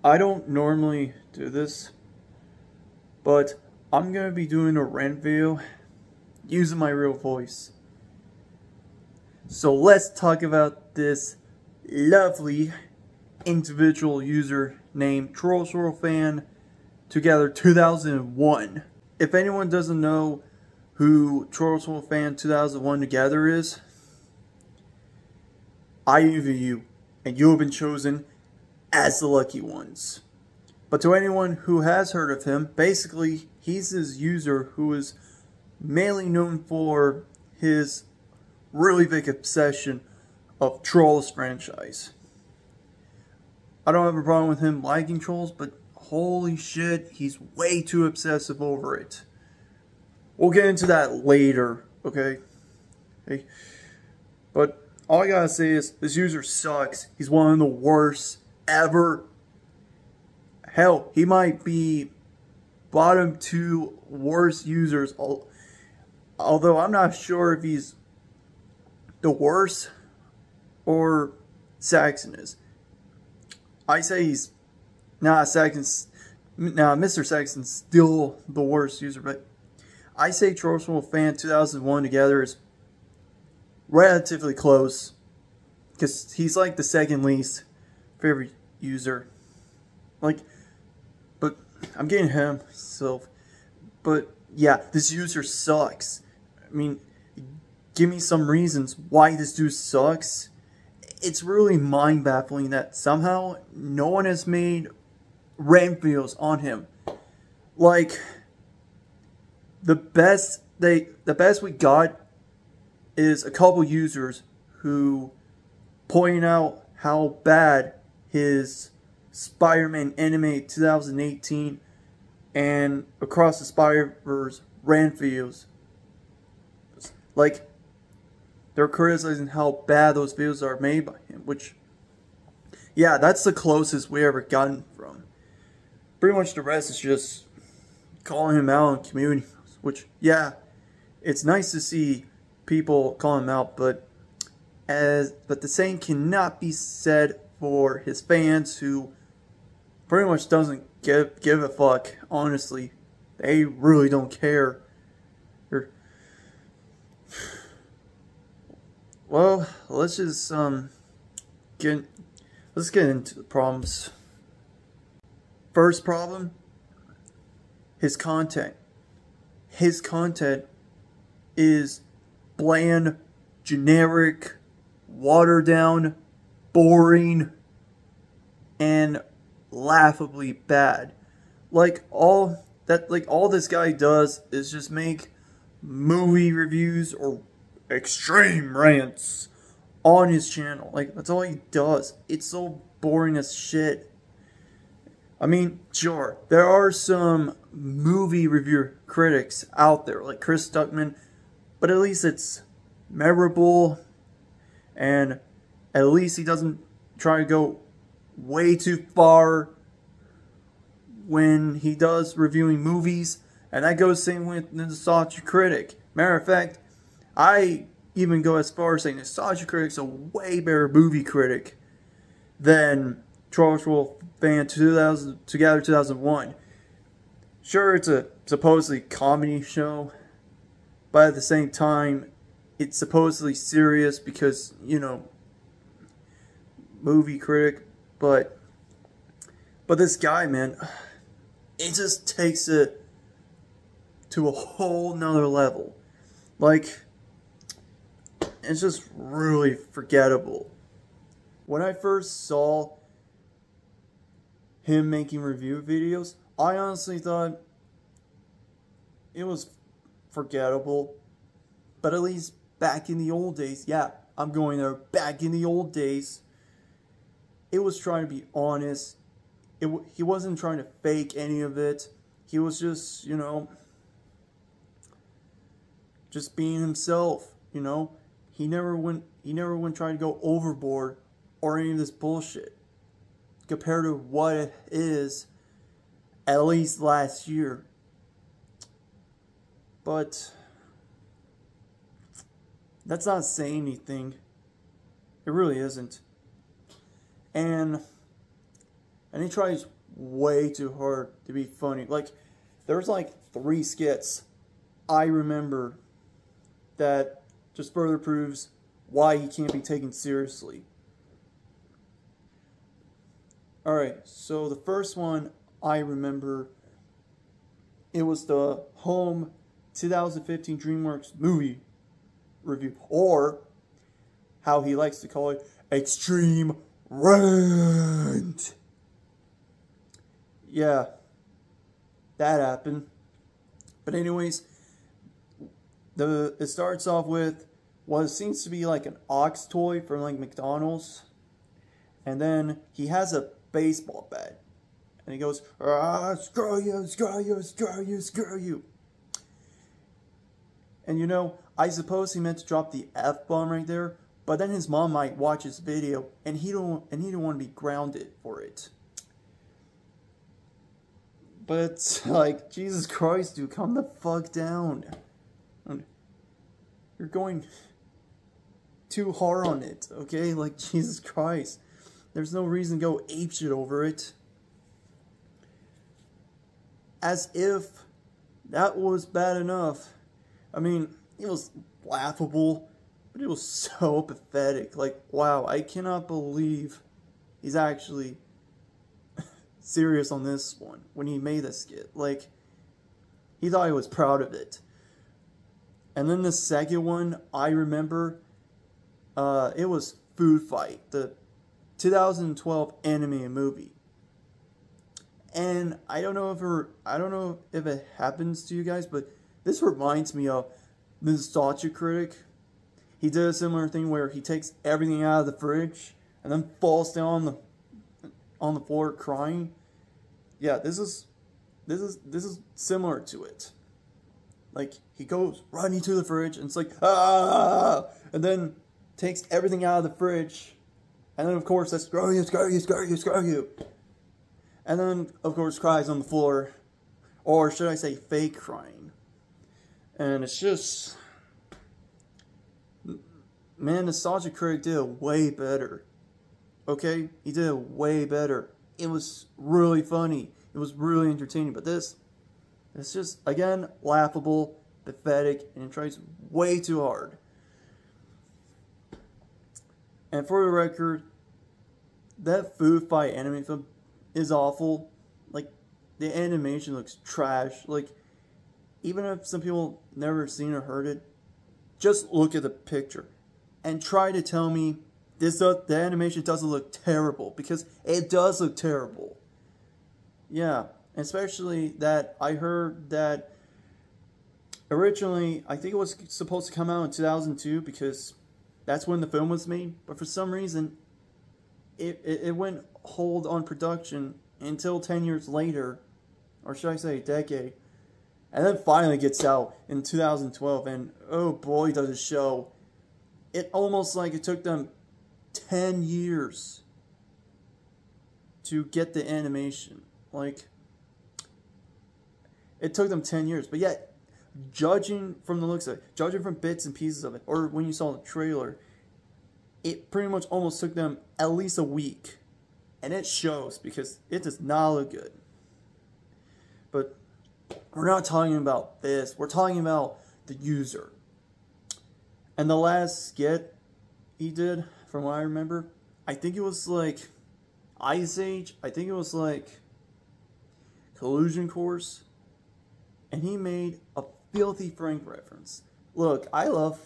I don't normally do this, but I'm going to be doing a rant video using my real voice. So let's talk about this lovely individual user named Trollsworldfan together 2001. If anyone doesn't know who Trollsworldfan 2001 together is, I envy you, and you have been chosen as the lucky ones. But to anyone who has heard of him, basically he's this user who is mainly known for his really big obsession of Trolls franchise. I don't have a problem with him liking Trolls, but holy shit, he's way too obsessive over it. We'll get into that later, okay? Hey. But all I gotta say is, this user sucks. He's one of the worst ever. Hell, he might be bottom 2 worst users. Although I'm not sure if he's the worst or Saxon is. I say he's Mr. Saxon's still the worst user, but I say Trollsworldfan 2001 together is relatively close, because he's like the second least favorite user. Like, but I'm getting him, so, but yeah, this user sucks. I mean, give me some reasons why this dude sucks. It's really mind-baffling that somehow no one has made rant videos on him. Like, the best we got is a couple users who point out how bad his Spider-Man Anime 2018 and Across the Spider-Verse rant videos. Like, they're criticizing how bad those videos are made by him, which, yeah, that's the closest we ever gotten from. Pretty much the rest is just calling him out on community, which, yeah, it's nice to see people call him out, but the same cannot be said for his fans, who pretty much doesn't give a fuck. Honestly, they really don't care. Well, let's just get into the problems. First problem, his content. His content is bland, generic, watered down, boring, and laughably bad. Like all this guy does is just make movie reviews or extreme rants on his channel. Like, that's all he does. It's so boring as shit. I mean, sure, there are some movie review critics out there, like Chris Stuckman, but at least it's memorable, and at least he doesn't try to go way too far when he does reviewing movies, and that goes same with the Nostalgia Critic. Matter of fact, I even go as far as saying Nostalgia Critic's a way better movie critic than Trollsworldfan Together 2001. Sure, it's a supposedly comedy show, but at the same time, it's supposedly serious because, you know, movie critic, but this guy, man, it just takes it to a whole nother level. Like, it's just really forgettable. When I first saw him making review videos, I honestly thought it was forgettable. But at least back in the old days, yeah, I'm going there, back in the old days, it was trying to be honest. He wasn't trying to fake any of it. He was just, you know, just being himself, you know. He never went trying to go overboard or any of this bullshit compared to what it is at least last year. But that's not saying anything. It really isn't. And And he tries way too hard to be funny. Like, there's like 3 skits I remember that just further proves why he can't be taken seriously. Alright, so the first one I remember, it was the Home 2015 DreamWorks movie review, or how he likes to call it, Extreme Rant. Yeah, that happened. But anyways, it starts off with what seems to be like an ox toy from like McDonald's, and then he has a baseball bat, and he goes, "Ah, screw you, screw you, screw you, screw you." And you know, I suppose he meant to drop the F-bomb right there, but then his mom might watch his video, and he don't want to be grounded for it. But like, Jesus Christ, dude, calm the fuck down. You're going too hard on it, okay? Like, Jesus Christ. There's no reason to go apeshit over it. As if that was bad enough. I mean, it was laughable, but it was so pathetic. Like, wow, I cannot believe he's actually serious on this one when he made this skit. Like, he thought he was proud of it. And then the second one, I remember, it was Food Fight, the 2012 anime movie. And I don't know if it happens to you guys, but this reminds me of Nostalgia Critic. He did a similar thing where he takes everything out of the fridge and then falls down on the floor crying. Yeah, this is similar to it. Like, he goes running to the fridge and it's like, ah, and then takes everything out of the fridge, and then of course that's screw you, screw you, screw you, screw you, and then of course cries on the floor, or should I say fake crying. And it's just, man, Nostalgia Critic did it way better. Okay, he did it way better. It was really funny. It was really entertaining. But this, it's just, again, laughable, pathetic, and it tries way too hard. And for the record, that Food Fight anime film is awful. Like, the animation looks trash. Like, even if some people never seen or heard it, just look at the picture and try to tell me the animation doesn't look terrible, because it does look terrible. Yeah, especially that I heard that originally, I think it was supposed to come out in 2002 because that's when the film was made, but for some reason it went hold on production until 10 years later, or should I say a decade, and then finally gets out in 2012, and oh boy does it show. It almost like it took them 10 years to get the animation. Like, it took them 10 years, but yet, judging from the looks of it, judging from bits and pieces of it, or when you saw the trailer, it pretty much almost took them at least a week. And it shows, because it does not look good. But we're not talking about this. We're talking about the user. And the last skit he did, from what I remember, I think it was like Ice Age. I think it was like Collusion Course. And he made a Filthy Frank reference. Look, I love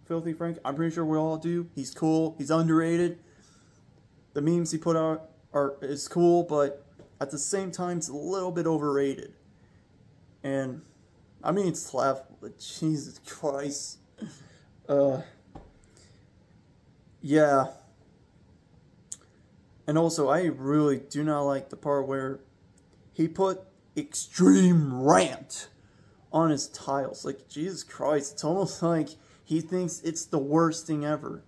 Filthy Frank. I'm pretty sure we all do. He's cool. He's underrated. The memes he put out is cool, but at the same time, it's a little bit overrated. And I mean, it's laughable, but Jesus Christ. Yeah. And also, I really do not like the part where he put Extreme Rant on his tiles. Like, Jesus Christ, it's almost like he thinks it's the worst thing ever.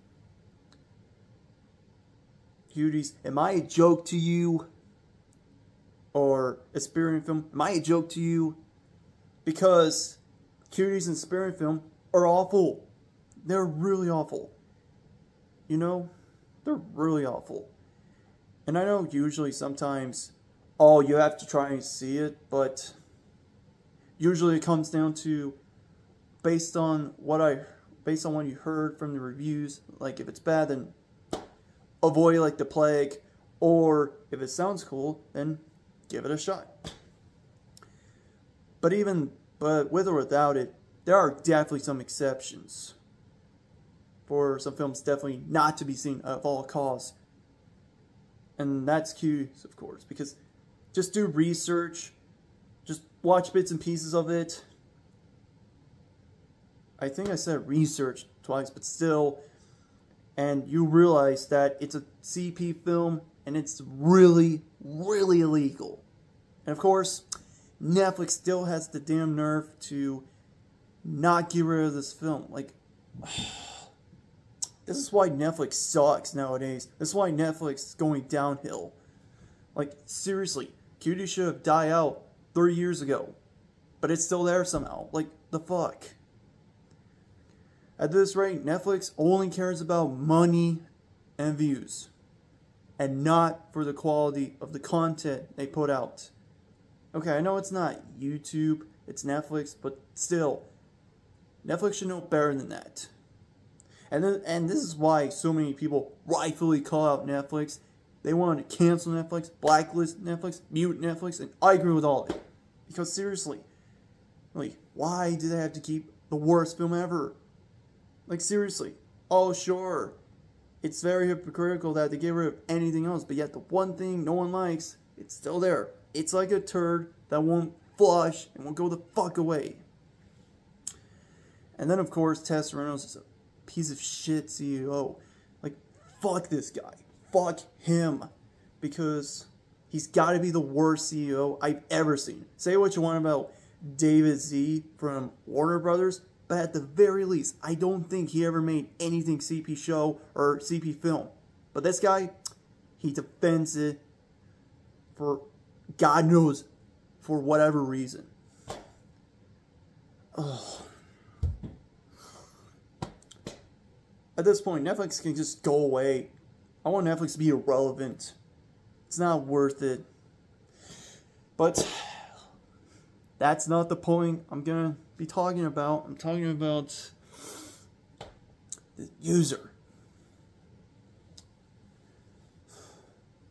Cuties, am I a joke to you? Or a Spirit film? Am I a joke to you? Because Cuties and Spirit film are awful. They're really awful. You know? They're really awful. And I know usually sometimes, oh, you have to try and see it, but usually it comes down to based on what you heard from the reviews. Like if it's bad, then avoid it like the plague, or if it sounds cool, then give it a shot. But with or without it, there are definitely some exceptions for some films definitely not to be seen at all costs. And that's curious, of course, because just do research, just watch bits and pieces of it. I think I said research twice, but still, and you realize that it's a CP film and it's really, really illegal. And of course, Netflix still has the damn nerve to not get rid of this film. Like, this is why Netflix sucks nowadays. This is why Netflix is going downhill. Like, seriously, Cutie should have died out 3 years ago. But it's still there somehow. Like, the fuck? At this rate, Netflix only cares about money and views. And not for the quality of the content they put out. Okay, I know it's not YouTube, it's Netflix, but still, Netflix should know better than that. And this is why so many people rightfully call out Netflix. They want to cancel Netflix, blacklist Netflix, mute Netflix, and I agree with all of it. Because seriously, like, why do they have to keep the worst film ever? Like, seriously. Oh, sure, it's very hypocritical that they get rid of anything else, but yet the one thing no one likes, it's still there. It's like a turd that won't flush and won't go the fuck away. And then, of course, Tess Reynolds is a piece of shit CEO. Like, fuck this guy. Fuck him. Because he's got to be the worst CEO I've ever seen. Say what you want about David Z from Warner Brothers, but at the very least, I don't think he ever made anything CP show or CP film. But this guy, he defends it for God knows, for whatever reason. Ugh. At this point, Netflix can just go away. I want Netflix to be irrelevant. It's not worth it. But that's not the point I'm gonna be talking about. I'm talking about the user.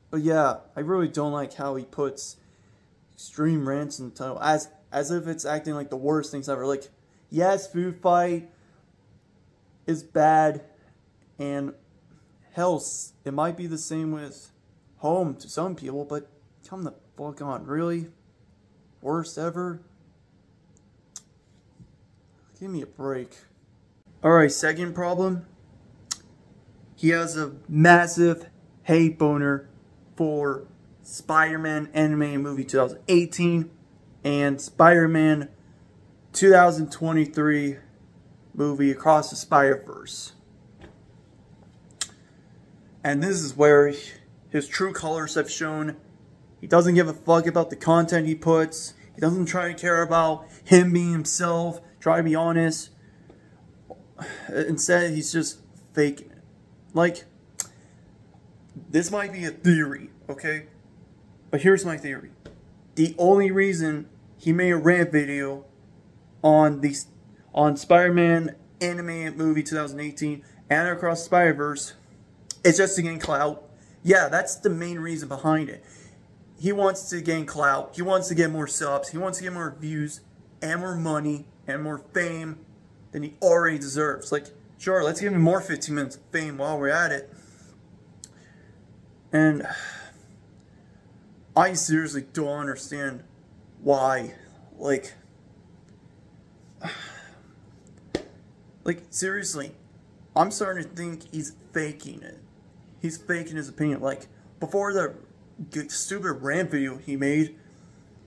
But yeah, I really don't like how he puts extreme rants in the title, as if it's acting like the worst things ever. Like, yes, food fight is bad, and hell, it might be the same with home to some people, but come the fuck on, really? Worst ever? Give me a break. Alright, second problem. He has a massive hate boner for Spider-Man animated movie 2018 and Spider-Man 2023 movie Across the Spider-Verse. And this is where his true colors have shown. He doesn't give a fuck about the content he puts. He doesn't try to care about him being himself, try to be honest. Instead, he's just faking it. Like, this might be a theory, okay? But here's my theory. The only reason he made a rant video on Spider-Man animated movie 2018 and Across the Spider-Verse is just to gain clout. Yeah, that's the main reason behind it. He wants to gain clout. He wants to get more subs. He wants to get more views and more money and more fame than he already deserves. Like, sure, let's give him more 15 minutes of fame while we're at it. And I seriously don't understand why. Like, seriously, I'm starting to think he's faking it. He's faking his opinion. Like, before the stupid rant video he made,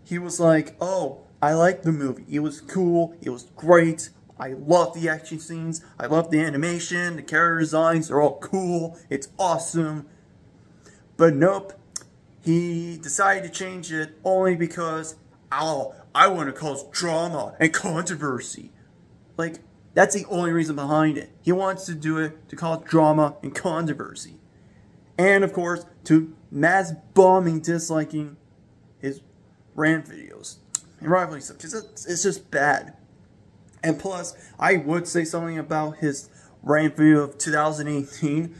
he was like, oh, I liked the movie. It was cool. It was great. I love the action scenes. I love the animation. The character designs are all cool. It's awesome. But nope. He decided to change it only because, oh, I want to cause drama and controversy. Like, that's the only reason behind it. He wants to do it to cause drama and controversy. And, of course, to mass bombing disliking his rant videos. And rightfully so, because it's just bad. And plus, I would say something about his rant video of 2018,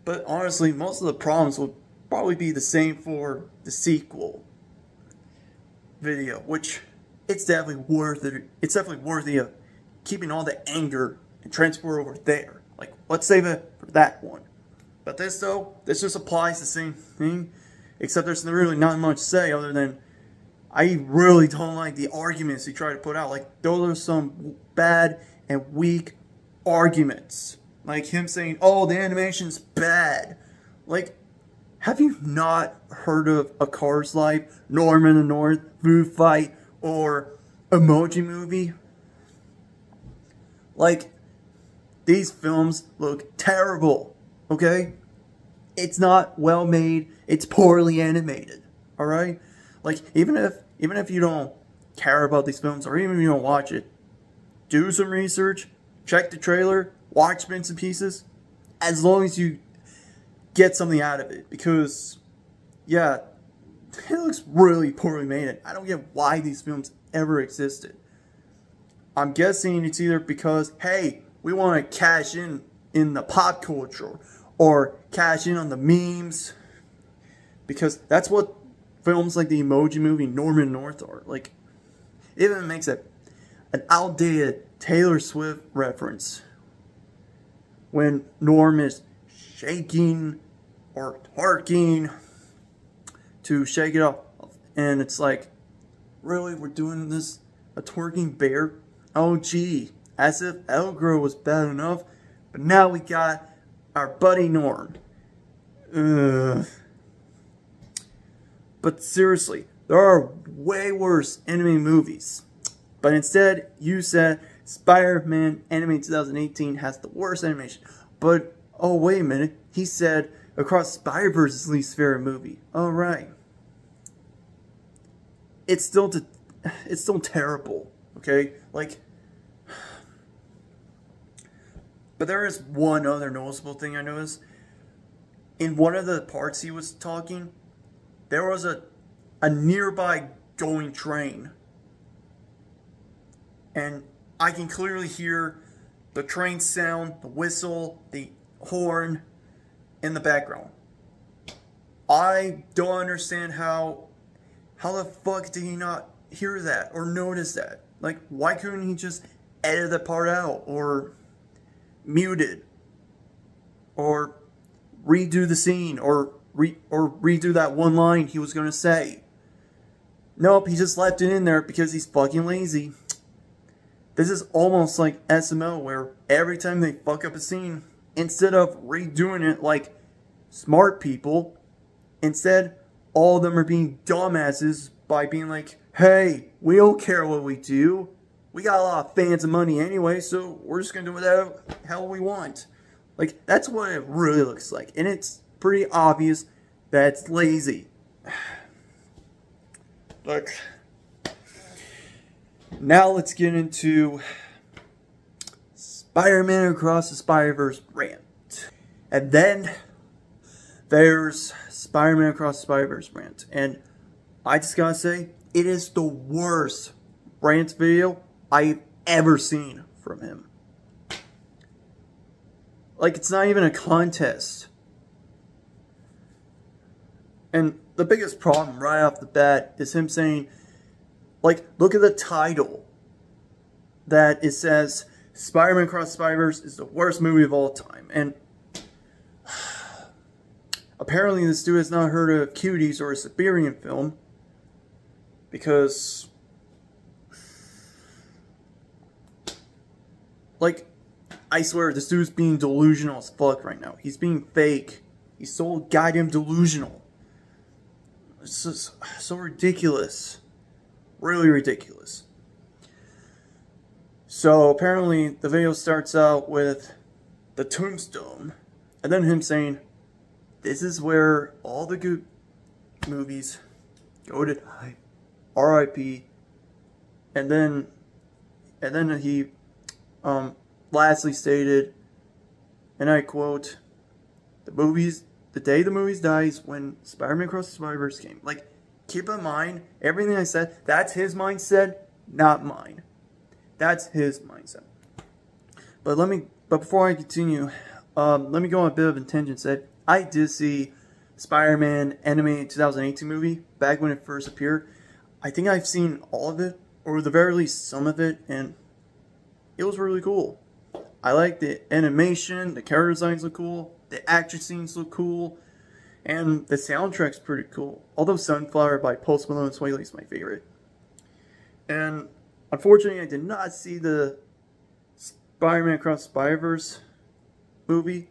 but honestly, most of the problems will probably be the same for the sequel video, which it's definitely worthy of keeping all the anger and transport over there. Like, let's save it for that one. But this though, this just applies the same thing, except there's really not much to say other than I really don't like the arguments he tried to put out. Like, those are some bad and weak arguments. Like him saying, oh, the animation's bad. Like, have you not heard of A Cars Life, Norm in the North, Food Fight, or Emoji Movie? Like, these films look terrible, okay? It's not well made, it's poorly animated, alright? Like, even if you don't care about these films, or even if you don't watch it, do some research, check the trailer, watch bits and pieces, as long as you get something out of it, because, yeah, it looks really poorly made, and I don't get why these films ever existed. I'm guessing it's either because, hey, we want to cash in the pop culture, or cash in on the memes, because that's what films like the Emoji Movie, Norman North are. Like, it even makes an outdated Taylor Swift reference when Norm is shaking or twerking to shake it off, and it's like, really, we're doing this, a twerking bear? Oh gee, as if Elgro was bad enough, but now we got our buddy Norm. Ugh. But seriously, there are way worse anime movies. But instead, you said Spider-Man Anime 2018 has the worst animation. But, oh wait a minute, he said Across Spider-Verse is his least favorite movie. Alright. It's still terrible, okay? Like, but there is one other noticeable thing I noticed. In one of the parts he was talking, there was a nearby going train. And I can clearly hear the train sound, the whistle, the horn in the background. I don't understand how the fuck did he not hear that or notice that? Like, why couldn't he just edit that part out, or mute it, or redo the scene, or redo that one line he was gonna say? Nope, he just left it in there because he's fucking lazy. This is almost like SML, where every time they fuck up a scene, instead of redoing it like smart people, instead all of them are being dumbasses by being like, hey, we don't care what we do. We got a lot of fans and money anyway, so we're just gonna do whatever the hell we want. Like, that's what it really looks like. And it's pretty obvious that it's lazy. Look. Now let's get into Spider-Man Across the Spider-Verse rant. And then there's Spider-Man Across the Spider-Verse rant. And I just gotta say, it is the worst rant video I've ever seen from him. Like, it's not even a contest. And the biggest problem right off the bat is him saying, like, look at the title. That it says, Spider-Man Across the Spider-Verse is the worst movie of all time. And apparently this dude has not heard of Cuties or a Siberian film. Because, like, I swear, this dude's being delusional as fuck right now. He's being fake. He's so goddamn delusional. It's just so ridiculous. Really ridiculous. So apparently the video starts out with the tombstone, and then him saying, this is where all the good movies go to die. R.I.P. And then he lastly stated, and I quote, the the day the movie dies when Spider-Man Across the Spider-Verse came. Like, keep in mind, everything I said, that's his mindset, not mine. That's his mindset. But before I continue, let me go on a bit of a tangent. Said I did see Spider-Man animated 2018 movie back when it first appeared. I think I've seen all of it, or at the very least some of it, and it was really cool. I like the animation, the character designs look cool, the action scenes look cool, and the soundtrack's pretty cool. Although Sunflower by Post Malone and Sway Lee is my favorite. And unfortunately, I did not see the Spider-Man Across the Spider-Verse movie,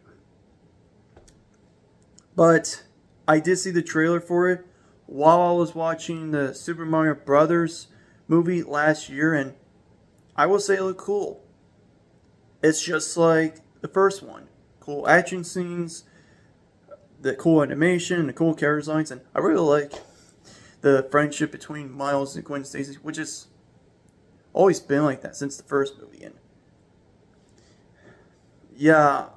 but I did see the trailer for it while I was watching the Super Mario Brothers movie last year, and I will say it looked cool. It's just like the first one. Cool action scenes, the cool animation, the cool character designs, and I really like the friendship between Miles and Gwen Stacy, which has always been like that since the first movie. And yeah,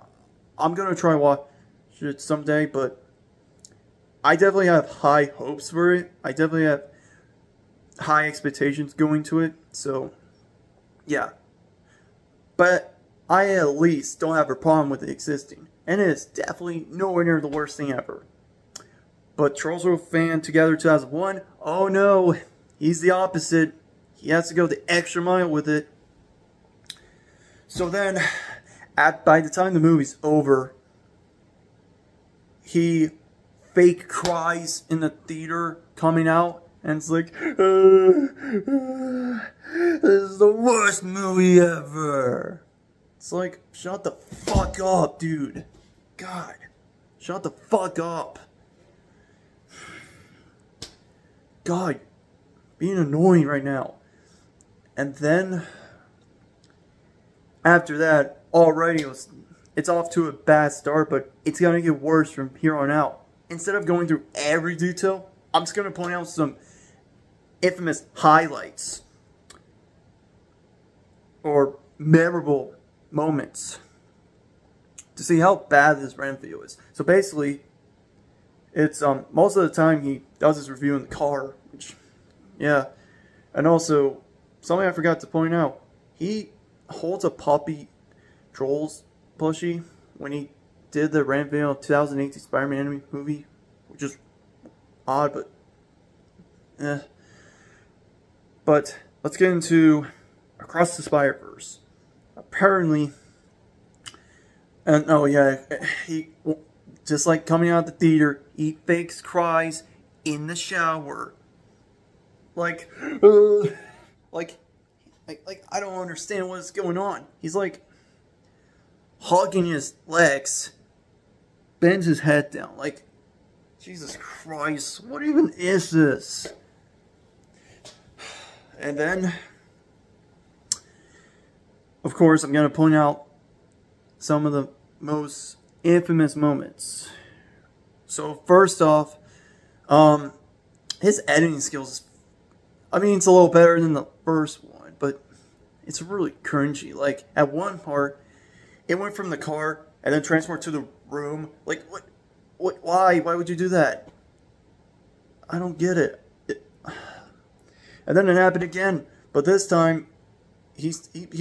I'm gonna try watch it someday, but I definitely have high hopes for it. I definitely have high expectations going to it, so yeah. But I at least don't have a problem with it existing, and it is definitely nowhere near the worst thing ever. But Trollsworldtogether 2001, oh no, he's the opposite. He has to go the extra mile with it. So then, by the time the movie's over, he fake cries in the theater coming out, and it's like, this is the worst movie ever. It's like, shut the fuck up, dude. God, shut the fuck up. God, being annoying right now. And then, after that, already it's off to a bad start, but it's gonna get worse from here on out. Instead of going through every detail, I'm just gonna point out some infamous highlights or memorable moments to see how bad this Rant video is. So basically, it's most of the time he does his review in the car, which, yeah. And also, something I forgot to point out, he holds a puppy Trolls plushie when he did the Rant video 2018 Spider-Man anime movie, which is odd, but eh. But let's get into Across the Spider-Verse. Apparently, and oh yeah, he just like coming out of the theater, he fakes cries in the shower. Like I don't understand what's going on. He's like hugging his legs, bends his head down. Like, Jesus Christ, what even is this? And then, of course, I'm going to point out some of the most infamous moments. So, first off, his editing skills, I mean, it's a little better than the first one, but it's really cringy. Like, at one part, it went from the car and then transported to the room. Like, why? Why would you do that? I don't get it. And then it happened again, but this time, he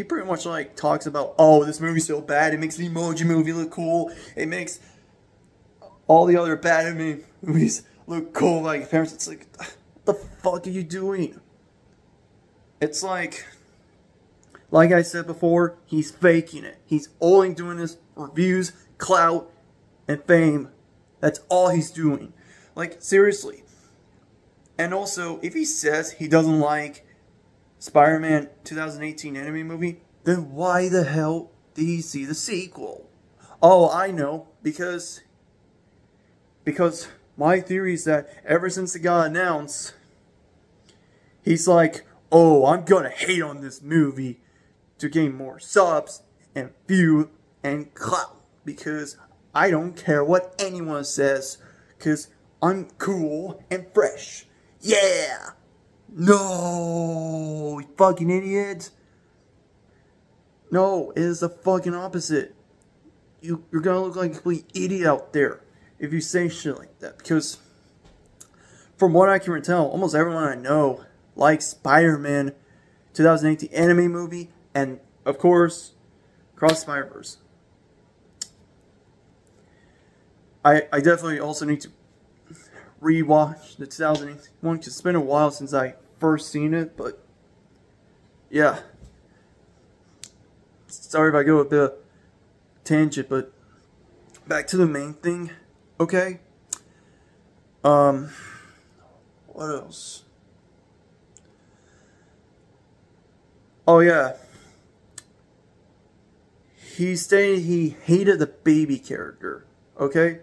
pretty much like talks about, oh, this movie's so bad, it makes the Emoji Movie look cool, it makes all the other bad anime movies look cool, like, parents, it's like, what the fuck are you doing? It's like I said before, he's faking it. He's only doing this for views, clout, and fame. That's all he's doing. Like, seriously. And also, if he says he doesn't like Spider-Man 2018 anime movie, then why the hell did he see the sequel? Oh, I know. Because my theory is that ever since it got announced, he's like, oh, I'm gonna hate on this movie to gain more subs and view and clout, because I don't care what anyone says, because I'm cool and fresh. Yeah! No, you fucking idiot. No, it is the fucking opposite. You're gonna look like a complete idiot out there. if you say shit like that. Because from what I can tell, almost everyone I know likes Spider-Man 2018 anime movie, and of course, Cross Spider-Verse. I definitely also need to rewatch the 2018 one, because it's been a while since I first seen it, but yeah. Sorry if I go a bit of tangent, but back to the main thing, okay? What else? Oh yeah. He stated he hated the baby character, okay?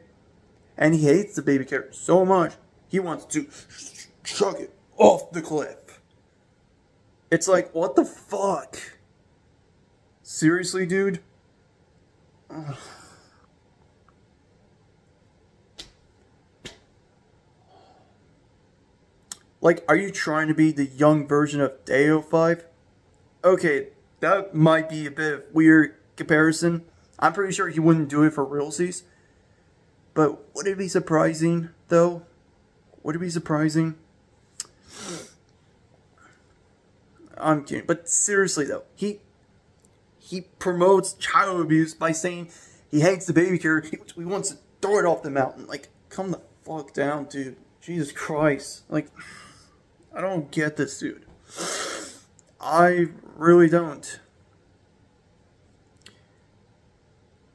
And he hates the baby character so much, he wants to chuck it off the cliff. It's like, what the fuck? Seriously, dude? Ugh. Like, are you trying to be the young version of Deo 5? Okay, that might be a bit of weird comparison. I'm pretty sure he wouldn't do it for realsies. But would it be surprising, though? Would it be surprising? I'm kidding. But seriously, though, he promotes child abuse by saying he hates the baby character. He wants to throw it off the mountain. Like, calm the fuck down, dude. Jesus Christ. Like, I don't get this, dude. I really don't.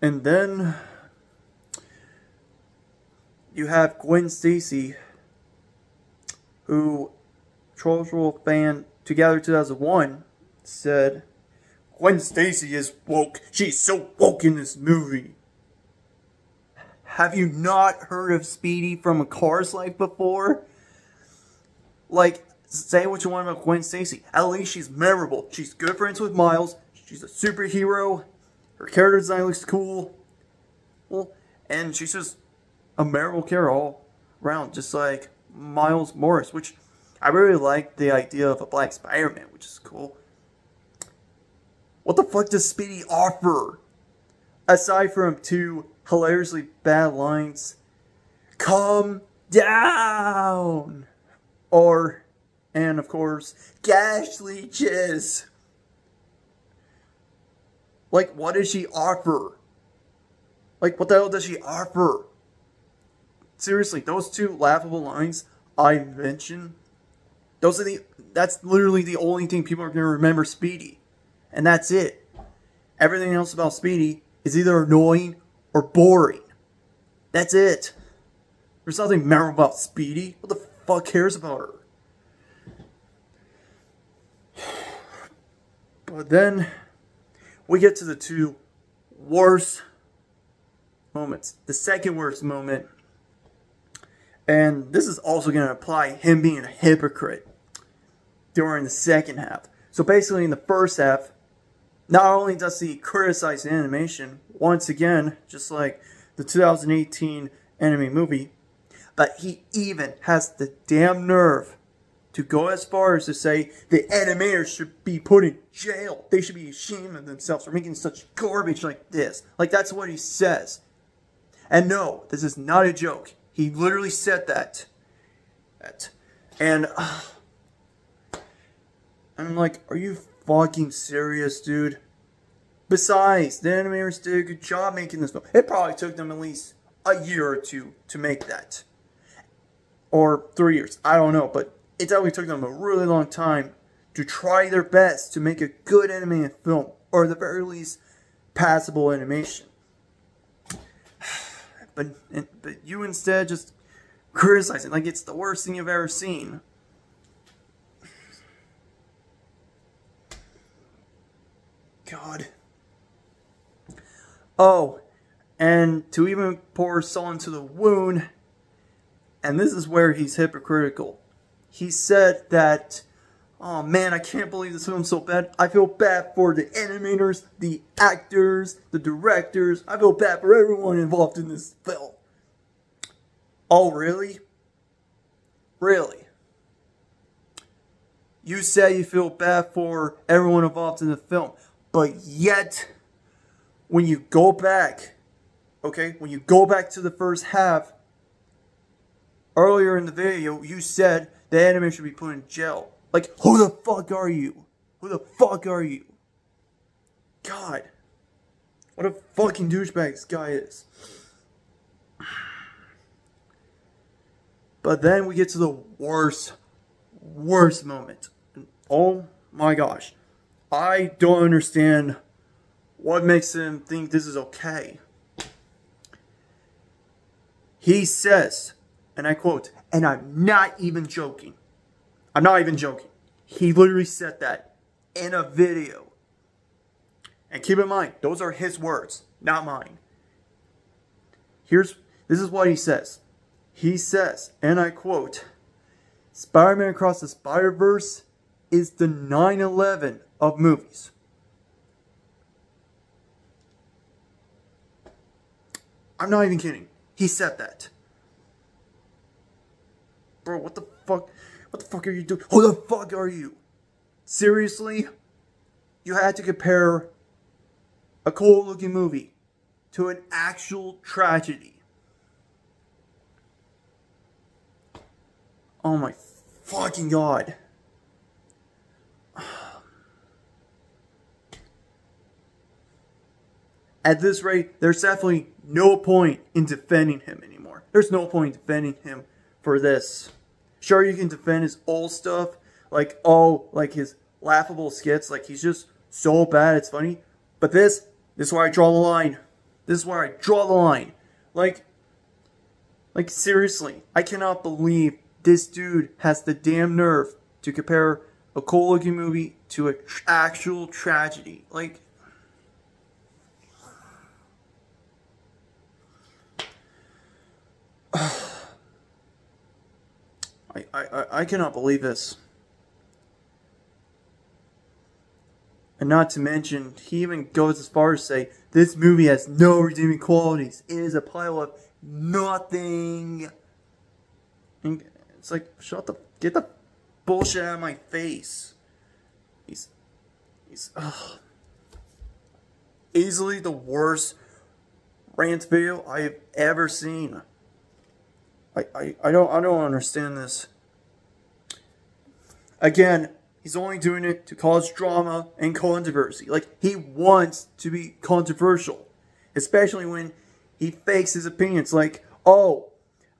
And then you have Gwen Stacy, who Trollsworldfan Together 2001 said, Gwen Stacy is woke. She's so woke in this movie. Have you not heard of Speedy from A Cars Life before? Like, say what you want about Gwen Stacy. At least she's memorable. She's good friends with Miles. She's a superhero. Her character design looks cool. Well, and she's just a memorable character all around. Just like Miles Morris, which I really like the idea of a Black Spider-Man, which is cool. What the fuck does Speedy offer? Aside from two hilariously bad lines. Calm down! Or, and of course, gas leeches. Like, what does she offer? Like, what the hell does she offer? Seriously, those two laughable lines I mentioned, that's literally the only thing people are going to remember Speedy. And that's it. Everything else about Speedy is either annoying or boring. That's it. There's nothing memorable about Speedy. What the fuck cares about her? But then we get to the two worst moments. The second worst moment, and this is also going to apply him being a hypocrite during the second half. So basically in the first half, not only does he criticize the animation, once again, just like the 2018 anime movie, but he even has the damn nerve to go as far as to say the animators should be put in jail. They should be ashamed of themselves for making such garbage like this. Like, that's what he says. And no, this is not a joke. He literally said that. And I'm like, are you fucking serious, dude? Besides, the animators did a good job making this film. It probably took them at least a year or two to make that. Or 3 years. I don't know, but it definitely took them a really long time to try their best to make a good animated film, or at the very least, passable animation. But you instead just criticize it like it's the worst thing you've ever seen. God. Oh, and to even pour salt into the wound, and this is where he's hypocritical. He said that, oh man, I can't believe this film's so bad. I feel bad for the animators, the actors, the directors. I feel bad for everyone involved in this film. Oh, really? Really? You say you feel bad for everyone involved in the film, but yet, when you go back okay? When you go back to the first half, earlier in the video, you said the anime should be put in jail. Like, who the fuck are you? Who the fuck are you? God. What a fucking douchebag this guy is. But then we get to the worst moment. And oh my gosh. I don't understand what makes him think this is okay. He says, and I quote, and I'm not even joking. I'm not even joking. He literally said that in a video. And keep in mind, those are his words, not mine. This is what he says. He says, and I quote, Spider-Man Across the Spider-Verse is the 9/11 of movies. I'm not even kidding. He said that. Bro, what the fuck? What the fuck are you doing? Who the fuck are you? Seriously? You had to compare a cool looking movie to an actual tragedy. Oh my fucking god. At this rate, there's definitely no point in defending him anymore. There's no point in defending him for this. Sure, you can defend his old stuff, like, oh, like his laughable skits, like he's just so bad it's funny. But this is where I draw the line. This is where I draw the line. Like seriously, I cannot believe this dude has the damn nerve to compare a cool looking movie to an actual tragedy. Like, I cannot believe this. And not to mention, he even goes as far as to say, this movie has no redeeming qualities. It is a pile of nothing. And it's like, get the bullshit out of my face. He's easily the worst rant video I have ever seen. I don't understand this. Again, he's only doing it to cause drama and controversy. Like, he wants to be controversial. Especially when he fakes his opinions. Like, oh,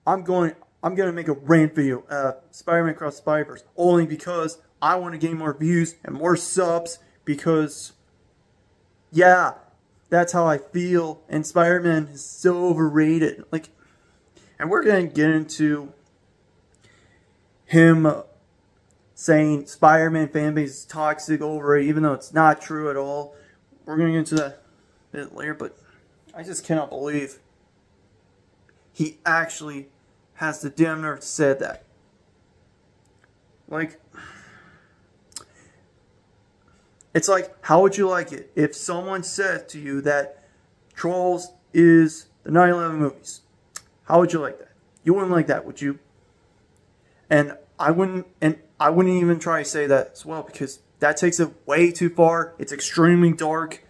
I'm going to make a rant video, Spider-Man Across the Spider-Verse, only because I want to gain more views and more subs, because, yeah, that's how I feel, and Spider-Man is so overrated. Like, and we're going to get into him saying Spider-Man fanbase is toxic, overrated, even though it's not true at all. We're going to get into that a bit later, but I just cannot believe he actually has the damn nerve to say that. Like, it's like, how would you like it if someone said to you that Trolls is the 9/11 movies? How would you like that? You wouldn't like that, would you? And I wouldn't even try to say that as well, because that takes it way too far. It's extremely dark.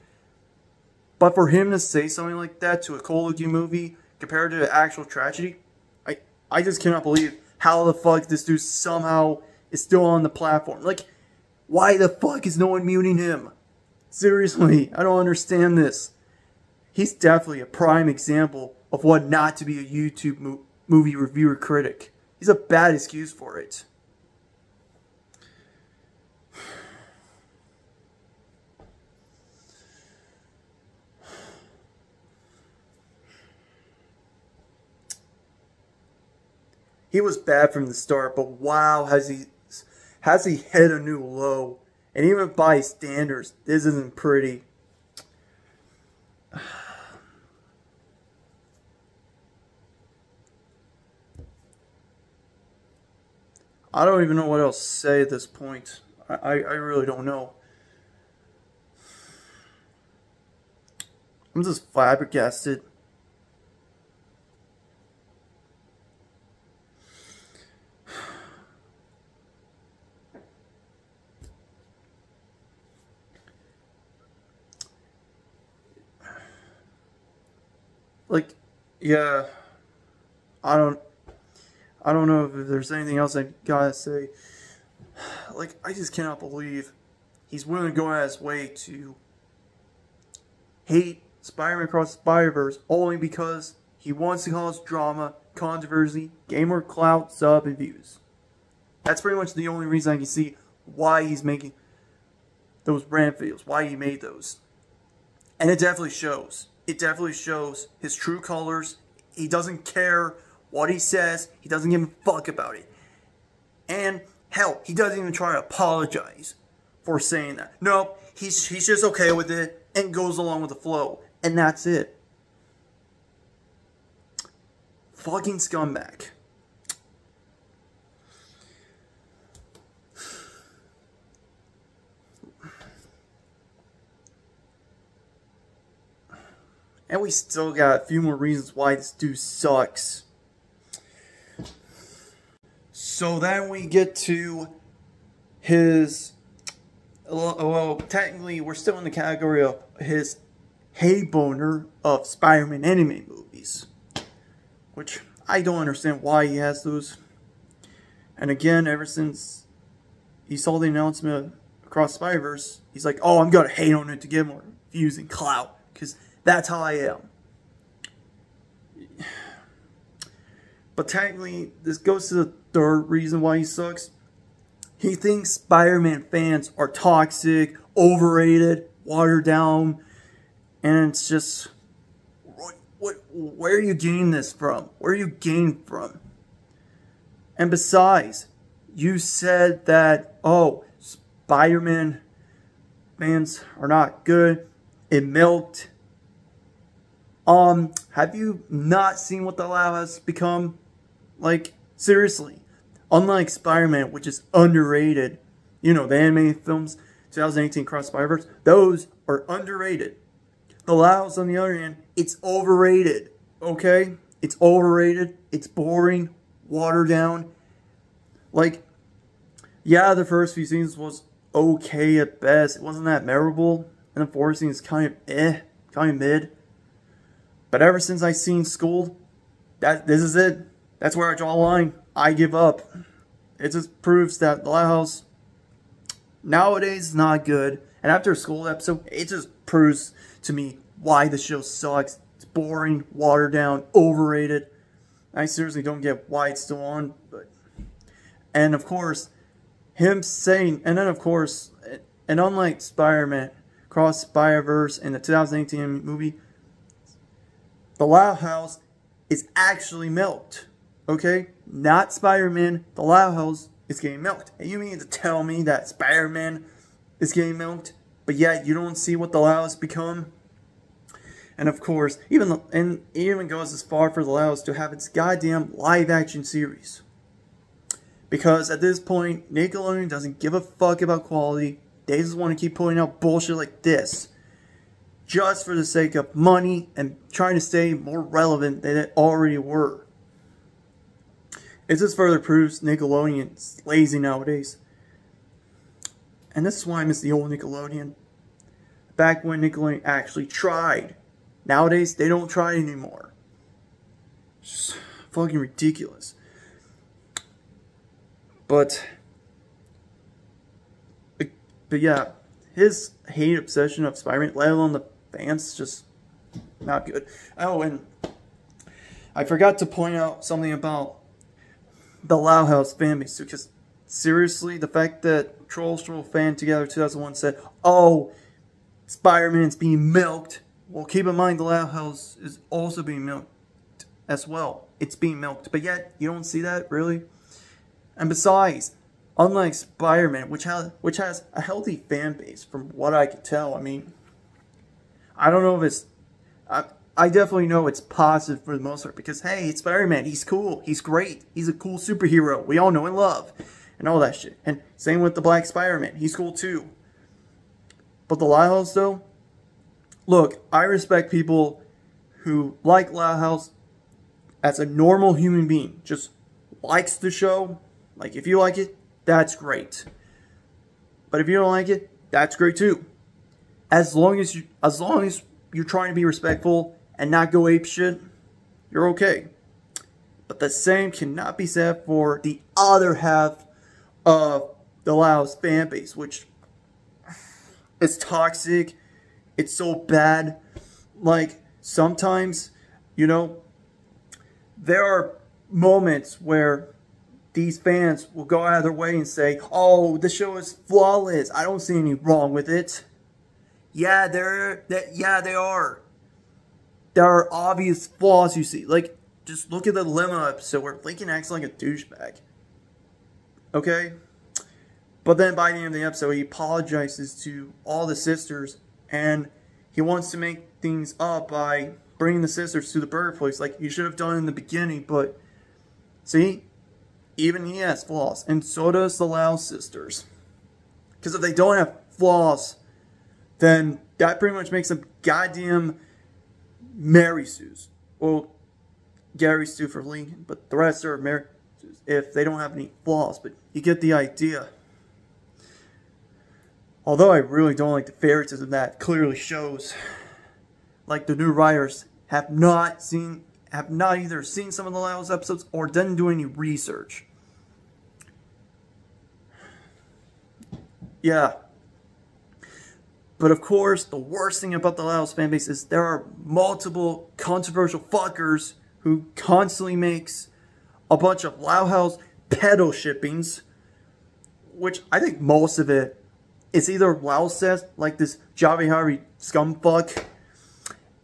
But for him to say something like that to a cool-looking movie compared to an actual tragedy, I just cannot believe how the fuck this dude somehow is still on the platform. Like, why the fuck is no one muting him? Seriously, I don't understand this. He's definitely a prime example of what not to be a YouTube movie reviewer critic. He's a bad excuse for it. He was bad from the start, but wow, has he hit a new low. And even by standards, this isn't pretty. I don't even know what else to say at this point. I really don't know. I'm just flabbergasted. Like, yeah, I don't know if there's anything else I gotta say. Like, I just cannot believe he's willing to go out of his way to hate Spider-Man Across the Spider-Verse only because he wants to cause drama, controversy, gamer clout, sub, and views. That's pretty much the only reason I can see why he's making those brand videos, why he made those. And it definitely shows. It definitely shows his true colors. He doesn't care what he says. He doesn't give a fuck about it. And hell, he doesn't even try to apologize for saying that. No, he's just okay with it and goes along with the flow. And that's it. Fucking scumbag. And we still got a few more reasons why this dude sucks. So then we get to his... Well, technically, we're still in the category of his hate boner of Spider-Man anime movies. Which, I don't understand why he has those. And again, ever since he saw the announcement of Across Spider-Verse, he's like, oh, I'm gonna hate on it to get more views and clout. Because that's how I am. But technically, this goes to the third reason why he sucks. He thinks Spider-Man fans are toxic, overrated, watered down, and it's just, where are you getting this from? Where are you getting from? And besides, you said that, oh, Spider-Man fans are not good. It milked. Have you not seen what the Lao has become? Like, seriously. Unlike Spider-Man, which is underrated, you know, the animated films, 2018 Across Spider-Verse, those are underrated. The Laos, on the other hand, it's overrated, okay? It's overrated, it's boring, watered down. Like, yeah, the first few scenes was okay at best. It wasn't that memorable, and the fourth scene is kind of mid. But ever since I seen School, this is it. That's where I draw a line. I give up. It just proves that the Lighthouse nowadays is not good. And after a School episode, it just proves to me why the show sucks. It's boring, watered down, overrated. I seriously don't get why it's still on. And of course, him saying, and then of course, and unlike Spider-Man Across Spider-Verse in the 2018 movie, the Lighthouse is actually milked. Okay? Not Spider-Man. The Lighthouse is getting milked. And you mean to tell me that Spider-Man is getting milked, but yet you don't see what the Lighthouse become? And of course, it even goes as far for the Lighthouse to have its goddamn live-action series. Because at this point, Nickelodeon doesn't give a fuck about quality. They just want to keep putting out bullshit like this. Just for the sake of money and trying to stay more relevant than it already were. It just further proves Nickelodeon's lazy nowadays. And this is why I miss the old Nickelodeon. Back when Nickelodeon actually tried. Nowadays, they don't try anymore. It's just fucking ridiculous. But yeah, his hate obsession of Spider-Man, let alone the fans, just not good. Oh, and I forgot to point out something about the Loud House fanbase too, because seriously, the fact that Trollsworldfan Together 2001 said, oh, Spider-Man's being milked. Well, keep in mind the Loud House is also being milked as well. It's being milked, but yet you don't see that, really? And besides, unlike Spider-Man, which has a healthy fan base, from what I can tell, I mean, I don't know if it's... I definitely know it's positive for the most part, because, hey, it's Spider-Man, he's cool, he's great, he's a cool superhero, we all know and love, and all that shit. And same with the Black Spider-Man, he's cool too. But the Lighthouse, though, look, I respect people who like Lighthouse as a normal human being, just likes the show. Like, if you like it, that's great. But if you don't like it, that's great too. As long as you're trying to be respectful and not go apeshit, you're okay. But the same cannot be said for the other half of the Laos fan base, which is toxic. It's so bad. Like, sometimes, you know, there are moments where these fans will go out of their way and say, oh, the show is flawless. I don't see any wrong with it. Yeah, they are. There are obvious flaws you see. Like, just look at the limo episode where Lincoln acts like a douchebag. Okay? But then by the end of the episode, he apologizes to all the sisters, and he wants to make things up by bringing the sisters to the burger place like you should have done in the beginning. But, see? Even he has flaws, and so does the Laos sisters. Because if they don't have flaws, then that pretty much makes them goddamn Mary Sues. Well, Gary Stu for Lincoln, but the rest are Mary Sues if they don't have any flaws. But you get the idea. Although I really don't like the favoritism that clearly shows, like the new writers have not either seen some of the Laos episodes or didn't do any research. Yeah. But of course, the worst thing about the Laos fanbase is there are multiple controversial fuckers who constantly makes a bunch of Laos pedo shippings, which I think most of it is either Laos, like this Javi Harvey scumfuck,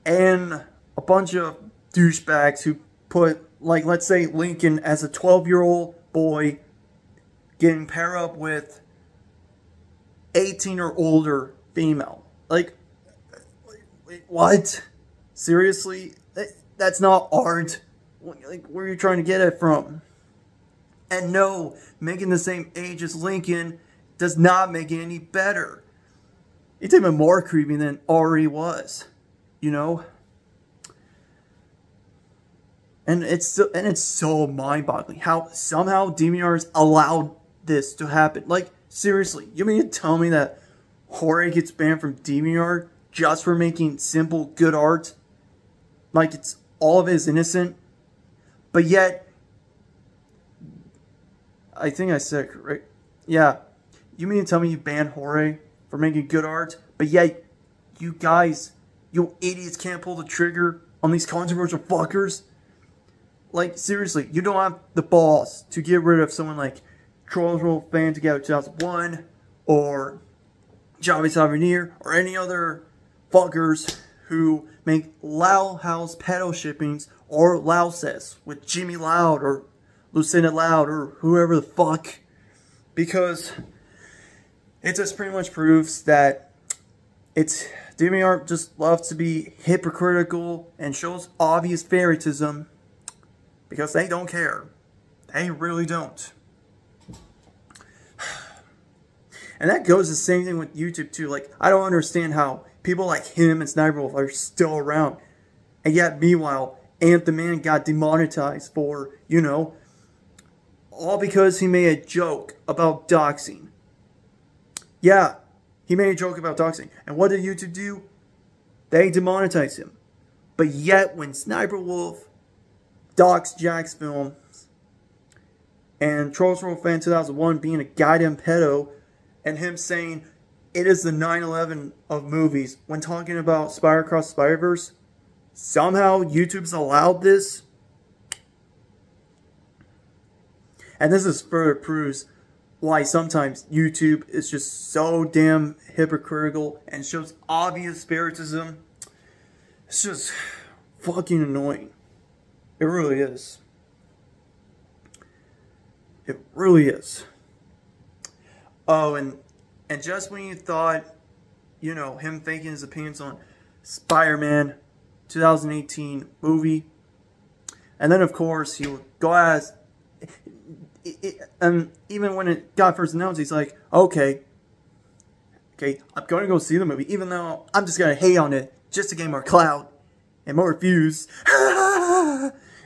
and a bunch of douchebags who put, like, let's say Lincoln as a 12-year-old boy getting paired up with 18 or older female. Like, wait, what? Seriously? That's not art. Like, where are you trying to get it from? And no, making the same age as Lincoln does not make it any better. It's even more creepy than it already was. You know? And it's so mind-boggling how somehow DVRs allowed this to happen. Like, seriously, you mean to tell me that Jorge gets banned from DVR just for making simple, good art? Like, it's all of it is innocent? But yet, I think I said it correct. Yeah, you mean to tell me you banned Jorge for making good art, but yet you guys, you idiots can't pull the trigger on these controversial fuckers? Like, seriously, you don't have the balls to get rid of someone like Trollsworldfan Together 2001 or Javi Savernier or any other fuckers who make Loud House pedo shippings or Louses with Jimmy Loud or Lucinda Loud or whoever the fuck. Because it just pretty much proves that DVR just loves to be hypocritical and shows obvious favoritism because they don't care. They really don't. And that goes the same thing with YouTube too. Like, I don't understand how people like him and Sniper Wolf are still around. And yet, meanwhile, Ant the Man got demonetized for, you know, all because he made a joke about doxing. Yeah, he made a joke about doxing. And what did YouTube do? They demonetized him. But yet, when Sniper Wolf doxed Jack's films, and Trollsworldfan 2001 being a goddamn pedo, and him saying it is the 9/11 of movies when talking about Spider-Across the Spider-Verse, somehow YouTube's allowed this. And this is further proves why sometimes YouTube is just so damn hypocritical and shows obvious favoritism. It's just fucking annoying. It really is. It really is. Oh, and just when you thought, you know, him faking his opinions on Spider-Man 2018 movie, and then of course he would go as, even when it got first announced, he's like, okay, I'm going to go see the movie, even though I'm just going to hate on it just to gain more clout and more views.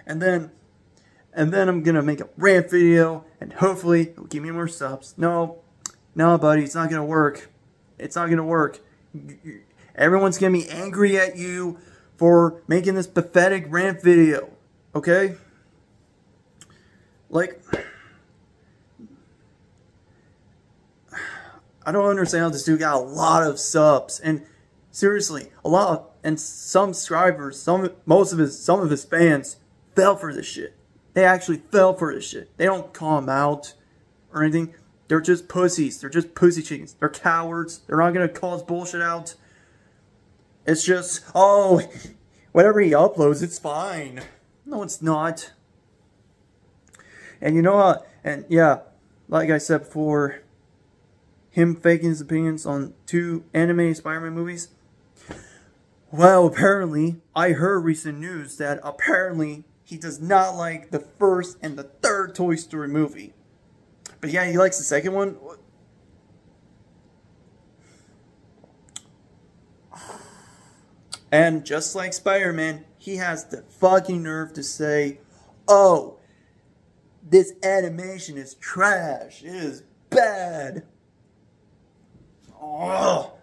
and then I'm going to make a rant video, and hopefully it'll give me more subs. No, buddy, it's not going to work. It's not going to work. Everyone's going to be angry at you for making this pathetic rant video, okay? Like, I don't understand how this dude got a lot of subs, and seriously, and some subscribers, some of his fans fell for this shit. They actually fell for this shit. They don't call him out or anything. They're just pussies. They're just pussy chickens. They're cowards. They're not gonna call his bullshit out. It's just, oh, whatever he uploads, it's fine. No, it's not. And you know what? And yeah, like I said before, him faking his opinions on 2 anime Spider-Man movies. Well, apparently, I heard recent news that apparently he does not like the first and the third Toy Story movie. But yeah, he likes the second one. And just like Spider-Man, he has the fucking nerve to say, oh, this animation is trash. It is bad. Oh.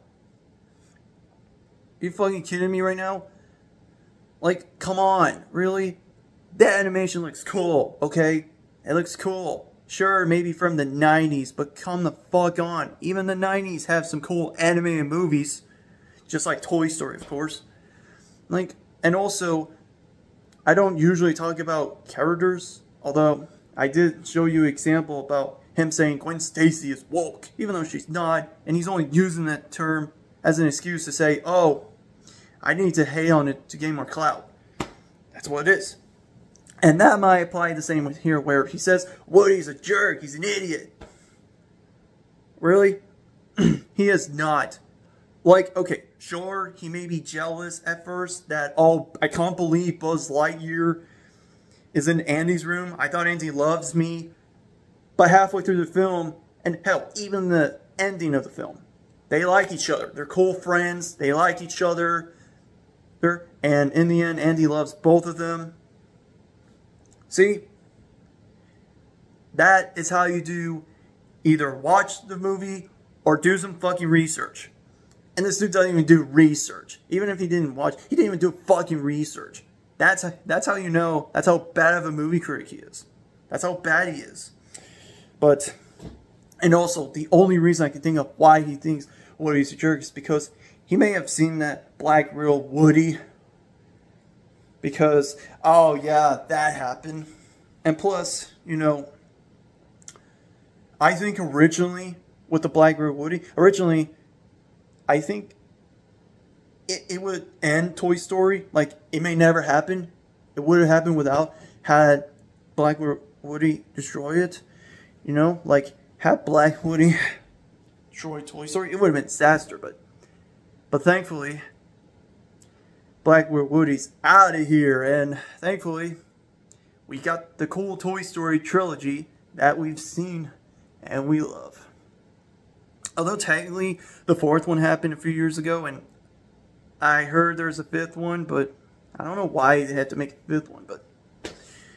Are you fucking kidding me right now? Like, come on, really? That animation looks cool, okay? It looks cool. Sure, maybe from the 90s, but come the fuck on. Even the 90s have some cool animated movies. Just like Toy Story, of course. Like, and also, I don't usually talk about characters, although I did show you an example about him saying Gwen Stacy is woke, even though she's not, and he's only using that term as an excuse to say, oh, I need to hate on it to gain more clout. That's what it is. And that might apply the same with here, where he says, Woody's a jerk, he's an idiot. Really? He is not. Like, okay, sure, he may be jealous at first that, oh, I can't believe Buzz Lightyear is in Andy's room. I thought Andy loves me. But halfway through the film, and hell, even the ending of the film, they like each other. They're cool friends. They like each other. And in the end, Andy loves both of them. See? That is how you do either watch the movie or do some fucking research. And this dude doesn't even do research. Even if he didn't watch, he didn't even do fucking research. That's how you know, that's how bad of a movie critic he is. That's how bad he is. But, and also, the only reason I can think of why he thinks Woody's a jerk is because he may have seen that Black Real Woody. Because, oh yeah, that happened. And plus, you know, I think originally, with the Black Real Woody, originally, I think it would end Toy Story. Like, it may never happen. It would have happened without, had Black Woody destroy it. You know, like, had Black Woody destroy Toy Story. It would have been a disaster, but thankfully, Black Woody's out of here. And thankfully, we got the cool Toy Story trilogy that we've seen and we love. Although technically, the 4th one happened a few years ago, and I heard there's a 5th one, but I don't know why they had to make a 5th one, but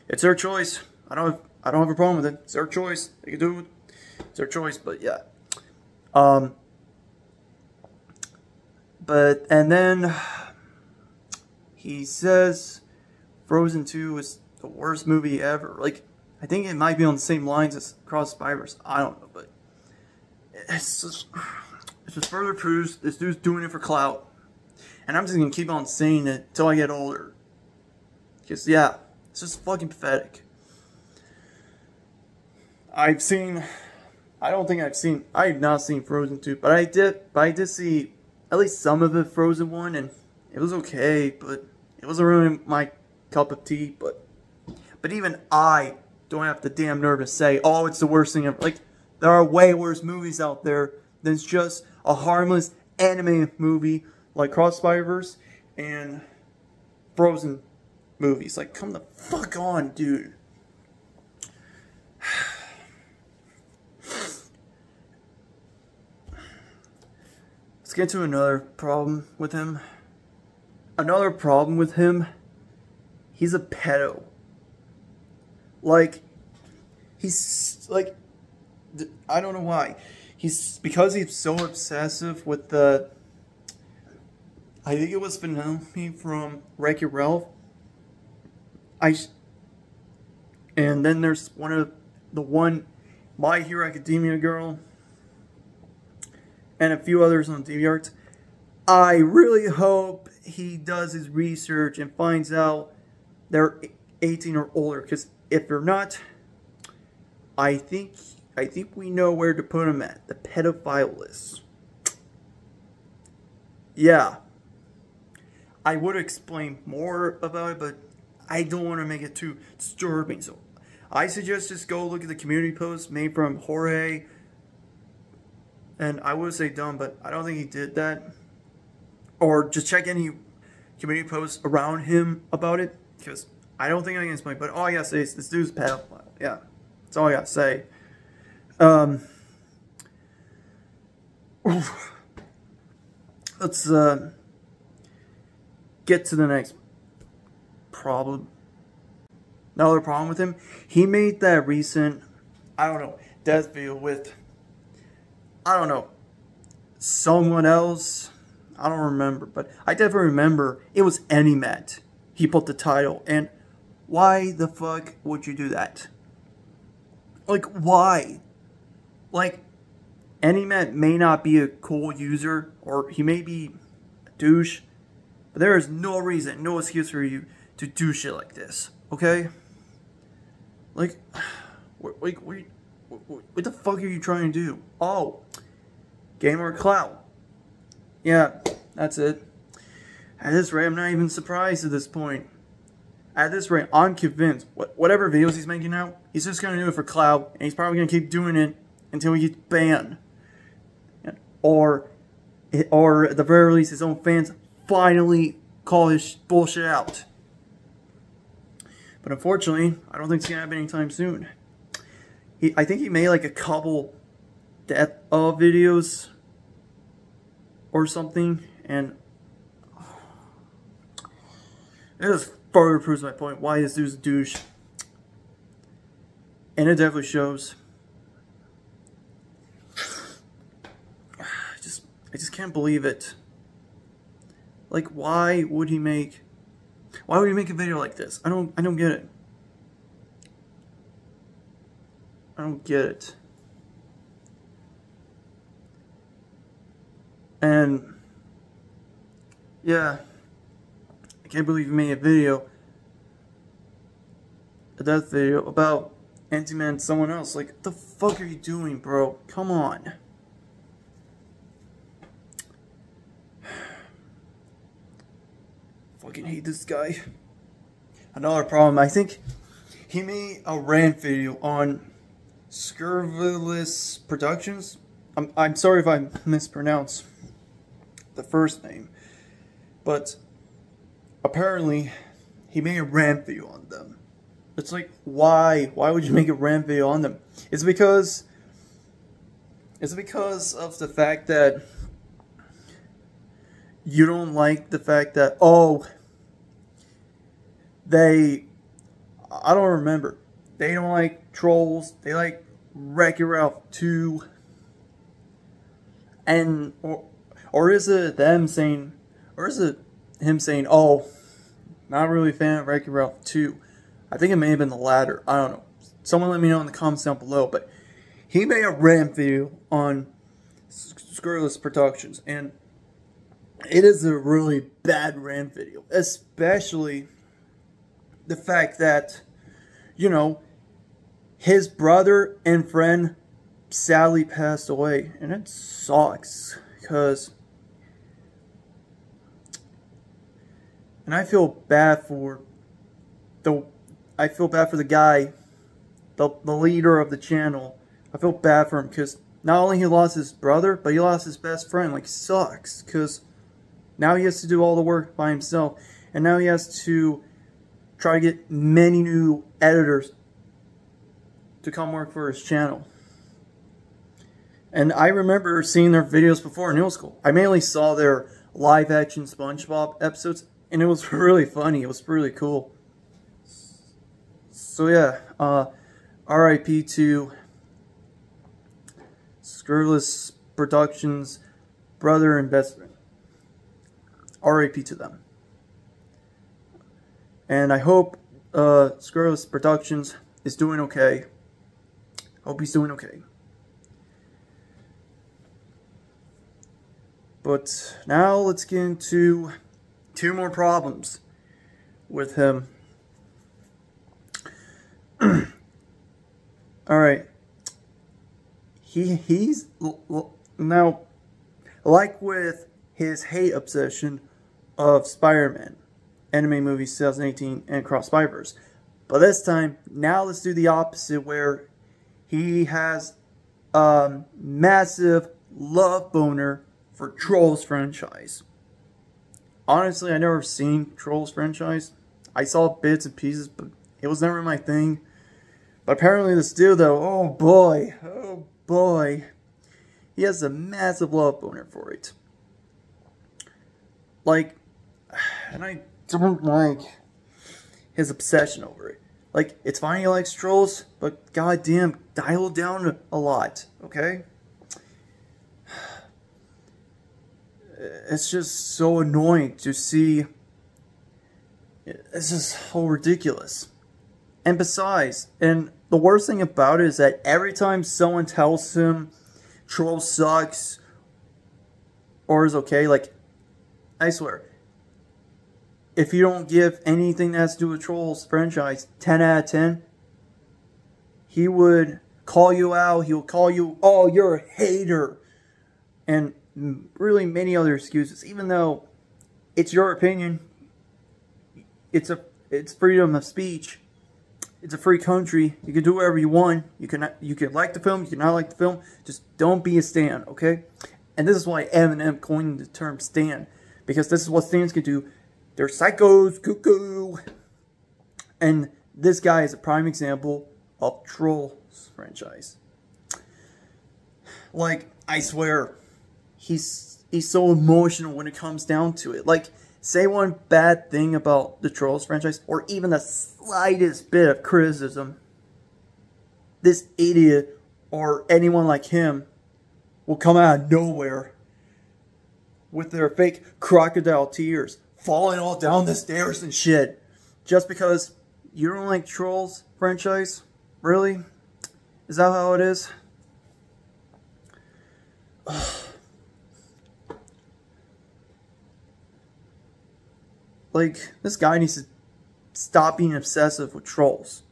it's their choice. I don't have a problem with it. It's their choice. They can do it. It's their choice, but yeah. And then he says Frozen 2 is the worst movie ever. Like, I think it might be on the same lines as Cross Spiders. I don't know, but it's just further proves this dude's doing it for clout. And I'm just gonna keep on saying it until I get older. Because, yeah, it's just fucking pathetic. I have not seen Frozen 2, but I did see at least some of the Frozen 1, and it was okay, but it wasn't really my cup of tea, but even I don't have the damn nerve to say, oh, it's the worst thing ever. Like, there are way worse movies out there than just a harmless anime movie like Cross Spider-Verse and Frozen movies. Like, come the fuck on, dude. Let's get to another problem with him. Another problem with him, he's a pedo. Like, he's, like, I don't know why. Because he's so obsessive with the I think it was Vanellope from Wreck-It Ralph. And then there's one My Hero Academia girl, and a few others on DeviantArt. I really hope he does his research and finds out they're 18 or older, because if they're not, I think we know where to put him at the pedophile list. Yeah, I would explain more about it, but I don't want to make it too disturbing. So I suggest just go look at the community post made from Jorge. And I would say dumb, but I don't think he did that. Or just check any community posts around him about it, because I don't think I can explain. But all I gotta say is this dude's pedophile. Yeah, that's all I gotta say. Let's get to the next problem. Another problem with him. He made that recent, I don't know, death video with, I don't know, someone else. I don't remember, but I definitely remember it was Animat. He put the title, and why the fuck would you do that? Like, why? Like, Animat may not be a cool user, or he may be a douche, but there is no reason, no excuse for you to do shit like this, okay? Like, what the fuck are you trying to do? Oh, gamer clout. Yeah, that's it. At this rate, I'm not even surprised at this point. At this rate, I'm convinced whatever videos he's making now, he's just going to do it for clout, and he's probably going to keep doing it until he gets banned. Or at the very least, his own fans finally call his bullshit out. But unfortunately, I don't think it's going to happen anytime soon. I think he made like a couple death videos or something, and it just further proves my point why this dude's a douche. And it definitely shows. I just can't believe it. Like, why would he make a video like this? I don't get it. I don't get it. And yeah, I can't believe he made a death video about Anti-Man and someone else. Like, what the fuck are you doing, bro? Come on. Fucking hate this guy. Another problem, I think he made a rant video on Scurvilous Productions. I'm sorry if I mispronounce the first name, but apparently he made a rant video on them. It's like, why would you make a rant video on them? It's because of the fact that you don't like the fact that, oh, I don't remember, they don't like Trolls, they like Wreck-It Ralph 2, and or is it them saying, or is it him saying, oh, not really a fan of Wreck-It Ralph 2? I think it may have been the latter. I don't know. Someone let me know in the comments down below. But he made a rant video on Scurvilous Productions, and it is a really bad rant video, especially the fact that, you know, his brother and friend sadly passed away, and it sucks, because, and I feel bad for the guy, the leader of the channel. I feel bad for him, because not only he lost his brother, but he lost his best friend. Like, sucks, because now he has to do all the work by himself, and now he has to try to get many new editors to come work for his channel. And I remember seeing their videos before in middle school. I mainly saw their live-action SpongeBob episodes, and it was really funny. It was really cool. So yeah, RIP to Scurvilous Productions' brother and best friend. RIP to them. And I hope Scurrilous Productions is doing okay. Hope he's doing okay. But now let's get into 2 more problems with him. Alright. He's now, like with his hate obsession of Spider-Man, anime movies 2018 and Across Spider-Verse. But this time, now let's do the opposite, where he has a massive love boner for Trolls franchise. Honestly, I never seen Trolls franchise. I saw bits and pieces, but it was never my thing. But apparently this dude, though, oh boy, he has a massive love boner for it. Like, and I don't like his obsession over it. Like, it's fine he likes Trolls, but goddamn, dial it down a lot, okay? It's just so annoying to see. It's just so ridiculous. And besides, and the worst thing about it is that every time someone tells him Troll sucks or is okay, like, I swear, if you don't give anything that has to do with Trolls franchise 10 out of 10, he would call you out. He will call you, oh, you're a hater. And really many other excuses. Even though it's your opinion, it's freedom of speech. It's a free country. You can do whatever you want. You can like the film. You can not like the film. Just don't be a stan, okay? And this is why Eminem coined the term stan, because this is what stans can do. They're psychos, cuckoo. And this guy is a prime example of Trolls franchise. Like, I swear, he's so emotional when it comes down to it. Like, say one bad thing about the Trolls franchise, or even the slightest bit of criticism, this idiot or anyone like him will come out of nowhere with their fake crocodile tears, falling all down the stairs and shit, just because you don't like Trolls franchise? Really? Is that how it is? Like, this guy needs to stop being obsessive with Trolls.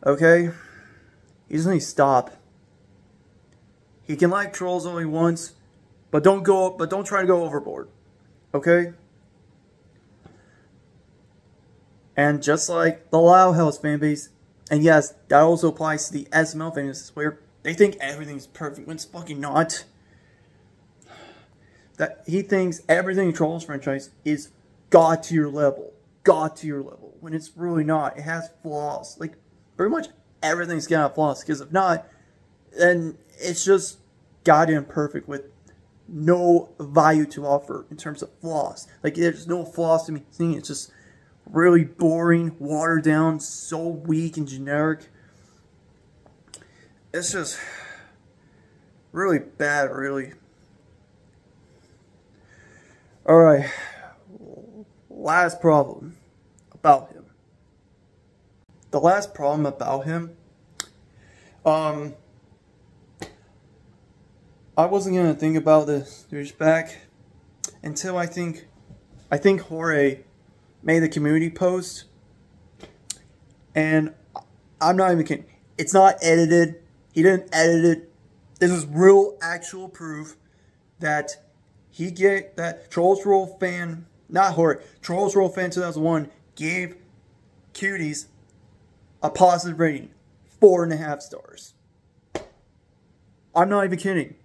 Okay? He just needs to stop. He can like Trolls only once, but don't try to go overboard. Okay? And just like the Loud House fanbase, and yes, that also applies to the SML fanbase, where they think everything's perfect when it's fucking not. That he thinks everything in Trolls franchise is God tier level, when it's really not. It has flaws. Like, pretty much everything's got flaws, because if not, then it's just goddamn perfect with no value to offer in terms of flaws. Like, there's no flaws to me seeing. It's just really boring, watered down, so weak and generic. It's just really bad, really. Alright. Last problem about him. The last problem about him, I wasn't gonna think about this douchebag until I think Jorge made the community post, and I'm not even kidding. It's not edited. He didn't edit it. This is real, actual proof that Trollsworldfan, not Jorge, Trollsworldfan 2001 gave Cuties a positive rating, 4.5 stars. I'm not even kidding.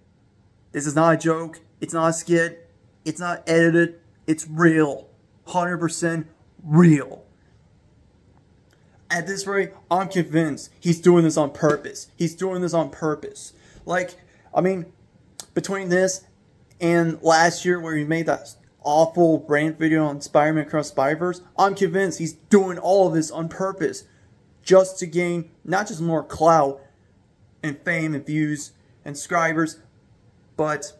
This is not a joke. It's not a skit. It's not edited. It's real. 100% real. At this rate, I'm convinced he's doing this on purpose. He's doing this on purpose. Like, I mean, between this and last year where he made that awful rant video on Spider-Man Across Spider-Verse, I'm convinced he's doing all of this on purpose. Just to gain not just more clout and fame and views and subscribers, but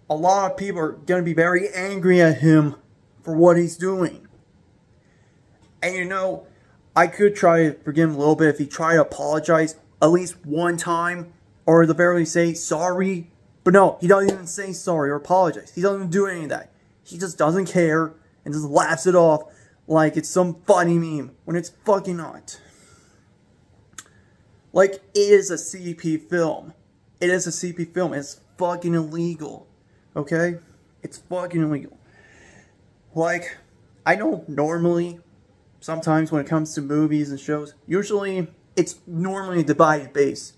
a lot of people are going to be very angry at him for what he's doing. And you know, I could try to forgive him a little bit if he tried to apologize at least one time, or at the very least say sorry. But no, he doesn't even say sorry or apologize. He doesn't even do any of that. He just doesn't care and just laughs it off like it's some funny meme when it's fucking not. Like, it is a CP film. It is a CP film. It's fucking illegal. Okay? It's fucking illegal. Like, I know normally, sometimes when it comes to movies and shows, usually it's normally a divided base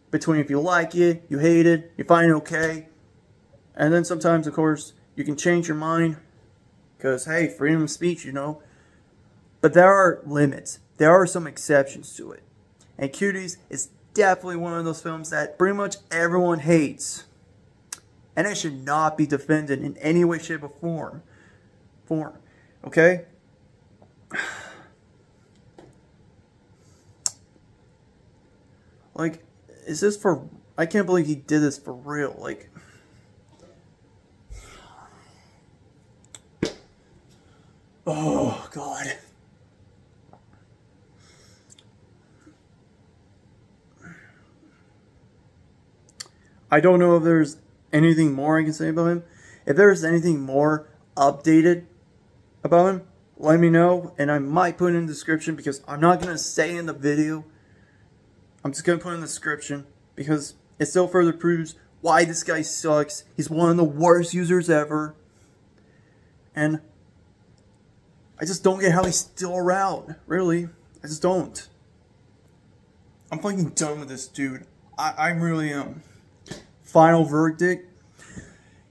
between if you like it, you hate it, you find it okay, and then sometimes, of course, you can change your mind, because, hey, freedom of speech, you know. But there are limits. There are some exceptions to it. And Cuties is definitely one of those films that pretty much everyone hates. And it should not be defended in any way, shape, or form. Okay? Like, is this for... I can't believe he did this for real. Like... Oh, God. I don't know if there's anything more I can say about him. If there's anything more updated about him, let me know. And I might put it in the description, because I'm not going to say in the video. I'm just going to put it in the description, because it still further proves why this guy sucks. He's one of the worst users ever. And I just don't get how he's still around. Really. I just don't. I'm fucking done with this dude. I really am. Final verdict.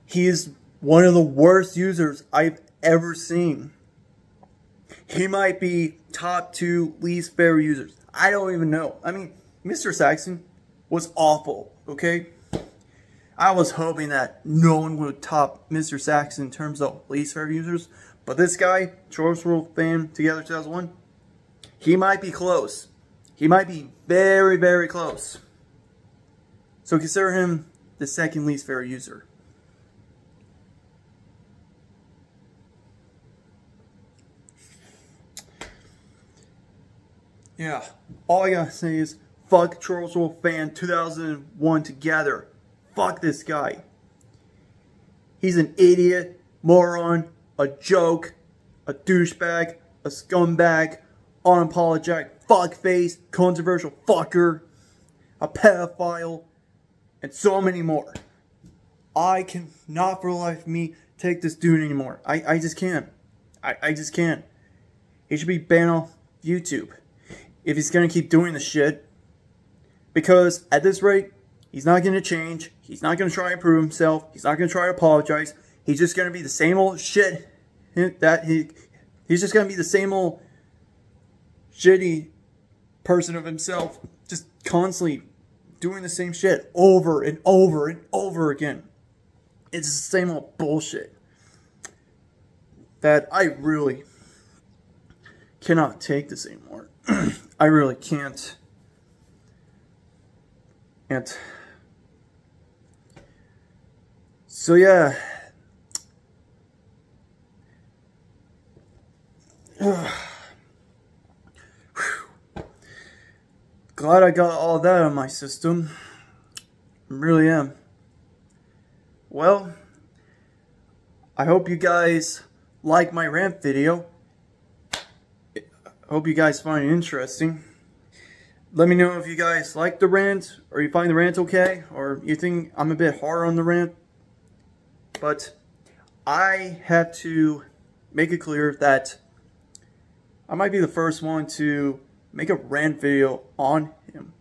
He is one of the worst users I've ever seen. He might be top 2 least favorite users. I don't even know. I mean, Mr. Saxon was awful, okay? I was hoping that no one would top Mr. Saxon in terms of least favorite users. But this guy, Trollsworldfan Together 2001, he might be close. He might be very, very close. So consider him the second least favorite user. Yeah, all I gotta say is fuck Trollsworldfan 2001 Together. Fuck this guy. He's an idiot, moron, a joke, a douchebag, a scumbag, unapologetic fuckface, controversial fucker, a pedophile, and so many more. I cannot for the life of me take this dude anymore. I just can't. I just can't. He should be banned off YouTube if he's gonna keep doing this shit. Because at this rate, he's not gonna change. He's not gonna try to improve himself. He's not gonna try to apologize. He's just gonna be the same old shit that he's just gonna be the same old shitty person of himself, just constantly doing the same shit over and over and over again. It's the same old bullshit that I really cannot take this anymore. I really can't. And so yeah. Glad I got all that out of my system. I really am. Well, I hope you guys like my rant video. I hope you guys find it interesting. Let me know if you guys like the rant, or you find the rant okay, or you think I'm a bit hard on the rant. But I had to make it clear that I might be the first one to make a rant video on him,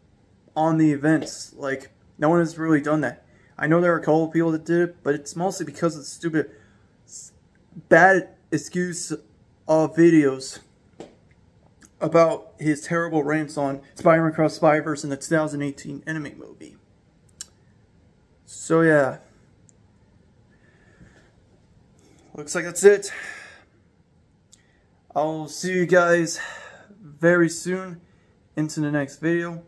on the events. Like, no one has really done that. I know there are a couple of people that did it, but it's mostly because of the stupid, bad excuse of videos about his terrible rants on Spider-Man Across the Spider-Verse in the 2018 anime movie. So yeah. Looks like that's it. I'll see you guys very soon into the next video.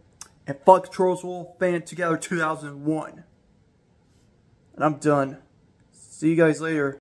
And fuck Trollsworldfan Together 2001. And I'm done. See you guys later.